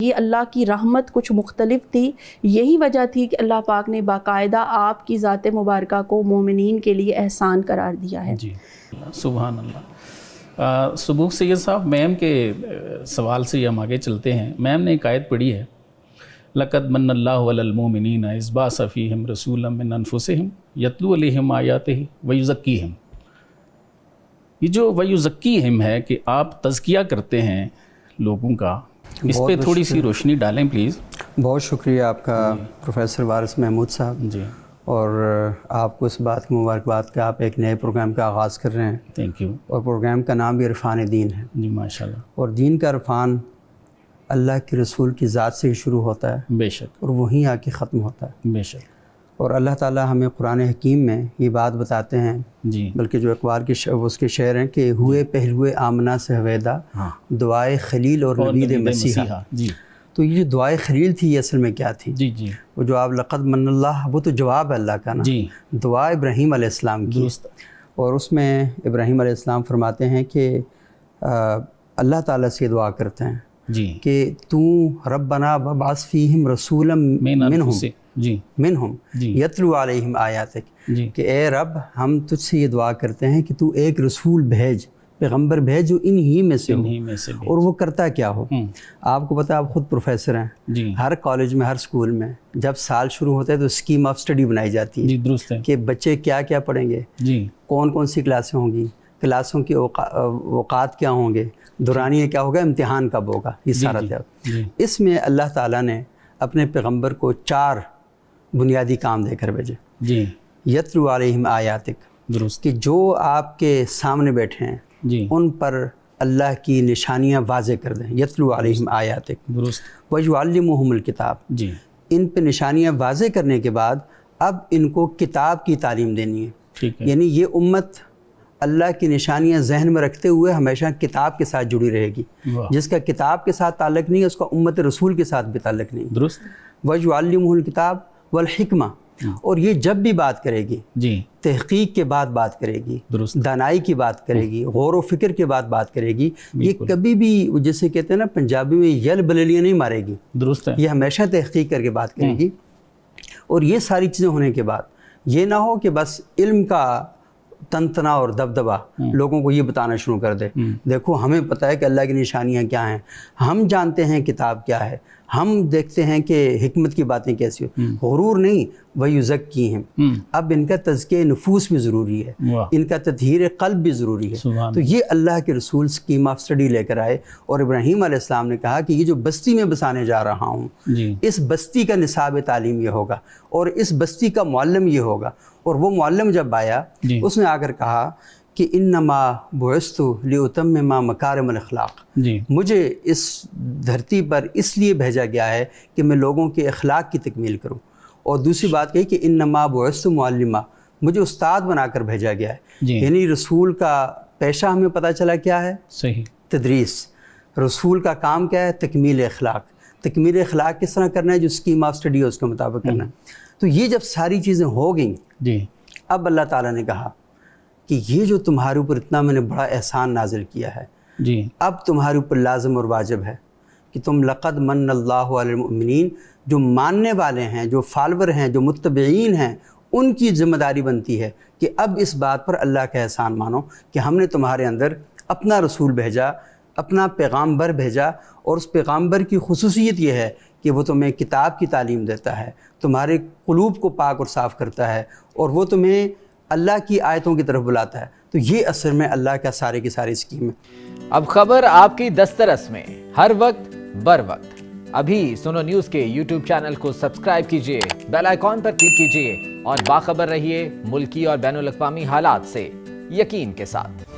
یہ اللہ کی رحمت کچھ مختلف تھی، یہی وجہ تھی کہ اللہ پاک نے باقاعدہ آپ کی ذات مبارکہ کو مومنین کے لیے احسان قرار دیا ہے۔ جی سبحان اللہ۔ سبوق سید صاحب، میم کے سوال سے ہم آگے چلتے ہیں۔ میم نے ایک آیت پڑھی ہے، لَقَدْ مَنَّ اللَّهُ عَلَى الْمُؤْمِنِينَ إِذْ بَعَثَ فِيهِمْ رَسُولًا مِّنْ أَنفُسِهِمْ يَتْلُو عَلَيْهِمْ آيَاتِهِ وَيُزَكِّيهِمْ۔ یہ جو وَيُزَكِّيهِمْ ہے کہ آپ تزکیہ کرتے ہیں لوگوں کا، اس پہ تھوڑی سی روشنی ڈالیں پلیز۔ بہت شکریہ آپ کا پروفیسر وارث محمود صاحب، جی، اور آپ کو اس بات کی مبارکباد کہ آپ ایک نئے پروگرام کا آغاز کر رہے ہیں۔ Thank you. اور پروگرام کا نام بھی عرفان دین ہے۔ جی ماشاء اللہ۔ اور دین کا عرفان اللہ کے رسول کی ذات سے ہی شروع ہوتا ہے، بے شک، اور وہیں آ کے ختم ہوتا ہے۔ بے شک۔ اور اللہ تعالیٰ ہمیں قرآن حکیم میں یہ بات بتاتے ہیں، جی، بلکہ جو اقبال کے اس کے شعر ہیں کہ ہوئے پہلوئے آمنہ سے ہویدا، ہاں، دعائے خلیل اور نبید مسیحا۔ جی تو یہ جو دعائے خلیل تھی یہ اصل میں کیا تھی؟ جی جی، وہ جو آپ لقد من اللہ، وہ تو جواب ہے اللہ کا نا، جی، دعا ابراہیم علیہ السلام کی۔ درست۔ اور اس میں ابراہیم علیہ السلام فرماتے ہیں کہ اللہ تعالیٰ سے دعا کرتے ہیں جی، کہ تو ربنا وابعث فیہم رسولا منہم جی منہم جی، یتلو علیہم آیاتک، جی، کہ اے رب ہم تجھ سے یہ دعا کرتے ہیں کہ تو ایک رسول بھیج، پیغمبر بھیج جو انہی میں سے ہو، انہی میں سے بھی۔ اور وہ کرتا کیا ہو۔ آپ کو پتہ ہے، آپ خود پروفیسر ہیں، جی ہر کالج میں، ہر اسکول میں جب سال شروع ہوتا ہے تو اسکیم آف اسٹڈی بنائی جاتی ہے جی، درست ہے۔ کہ بچے کیا کیا پڑھیں گے، جی کون کون سی کلاسیں ہوں گی، کلاسوں کے اوقات کیا ہوں گے، دورانیہ کیا ہوگا، امتحان کب ہوگا، یہ سارا تھا۔ جی، اس میں اللہ تعالیٰ نے اپنے پیغمبر کو 4 بنیادی کام دے کر بھیجے۔ جی، یتلو علیہم آیاتک، درست۔ کہ جو آپ کے سامنے بیٹھے ہیں جی، ان پر اللہ کی نشانیاں واضح کر دیں، یتلو علیہم آیاتک درست۔ ویعلمہم الکتاب۔ جی، ان پہ نشانیاں واضح کرنے کے بعد اب ان کو کتاب کی تعلیم دینی ہے۔ ٹھیک ہے۔ یعنی یہ امت اللہ کی نشانیاں ذہن میں رکھتے ہوئے ہمیشہ کتاب کے ساتھ جڑی رہے گی۔ واہ، جس کا کتاب کے ساتھ تعلق نہیں ہے، اس کا امت رسول کے ساتھ بھی تعلق نہیں۔ درست۔ وَيُعَلِّمُهُ الْكِتَابَ وَالْحِكْمَةَ، اور یہ جب بھی بات کرے گی، جی، تحقیق کے بعد بات کرے گی، درست۔ دانائی کی بات کرے گی، غور و فکر کے بعد بات کرے گی۔ یہ بالکل۔ کبھی بھی جسے کہتے ہیں نا پنجابی میں، یل بلیلیاں نہیں مارے گی، درست ہے۔ یہ ہمیشہ تحقیق کر کے بات کرے گی۔ اور یہ ساری چیزیں ہونے کے بعد یہ نہ ہو کہ بس علم کا تنتنا اور دبدبا لوگوں کو یہ بتانا شروع کر دے، دیکھو ہمیں پتہ ہے کہ اللہ کی نشانیاں کیا ہیں، ہم جانتے ہیں کتاب کیا ہے، ہم دیکھتے ہیں کہ حکمت کی باتیں کیسی ہو۔ غرور نہیں، وَيُزَكِّيهِمْ، اب ان کا تزکیہ نفوس بھی ضروری ہے، واہ، ان کا تطہیر قلب بھی ضروری ہے۔ سبحان تو یہ اللہ کے رسول اسکیم آف اسٹڈی لے کر آئے، اور ابراہیم علیہ السلام نے کہا کہ یہ جو بستی میں بسانے جا رہا ہوں، جی، اس بستی کا نصاب تعلیم یہ ہوگا، اور اس بستی کا معلم یہ ہوگا۔ اور وہ معلم جب آیا، جی، اس نے آ کر کہا کہ انما بعثت لاتمم مکارم الاخلاق، جی، مجھے اس دھرتی پر اس لیے بھیجا گیا ہے کہ میں لوگوں کے اخلاق کی تکمیل کروں۔ اور دوسری بات کہی کہ انما بعثت معلما، مجھے استاد بنا کر بھیجا گیا ہے۔ جی، یعنی رسول کا پیشہ ہمیں پتہ چلا کیا ہے، صحیح۔ تدریس۔ رسول کا کام کیا ہے، تکمیل اخلاق۔ تکمیل اخلاق کس طرح کرنا ہے، جو اسکیم آف اسٹڈی ہے اس کے مطابق کرنا ہے۔ تو یہ جب ساری چیزیں ہو گئیں، جی، اب اللہ تعالیٰ نے کہا کہ یہ جو تمہارے اوپر اتنا میں نے بڑا احسان نازل کیا ہے، جی، اب تمہارے اوپر لازم اور واجب ہے کہ تم لقد من اللہ علی المؤمنین، جو ماننے والے ہیں، جو فالور ہیں، جو متبعین ہیں، ان کی ذمہ داری بنتی ہے کہ اب اس بات پر اللہ کا احسان مانو کہ ہم نے تمہارے اندر اپنا رسول بھیجا، اپنا پیغامبر بھیجا، اور اس پیغامبر کی خصوصیت یہ ہے کہ وہ تمہیں کتاب کی تعلیم دیتا ہے، تمہارے قلوب کو پاک اور صاف کرتا ہے، اور وہ تمہیں اللہ کی آیتوں کی طرف بلاتا ہے۔ تو یہ اصل میں اللہ کا سارے کی ساری اسکیم ہے۔ اب خبر آپ کی دسترس میں، ہر وقت بر وقت۔ ابھی سنو نیوز کے یوٹیوب چینل کو سبسکرائب کیجئے، بیل آئیکن پر کلک کیجئے، اور باخبر رہیے ملکی اور بین الاقوامی حالات سے یقین کے ساتھ۔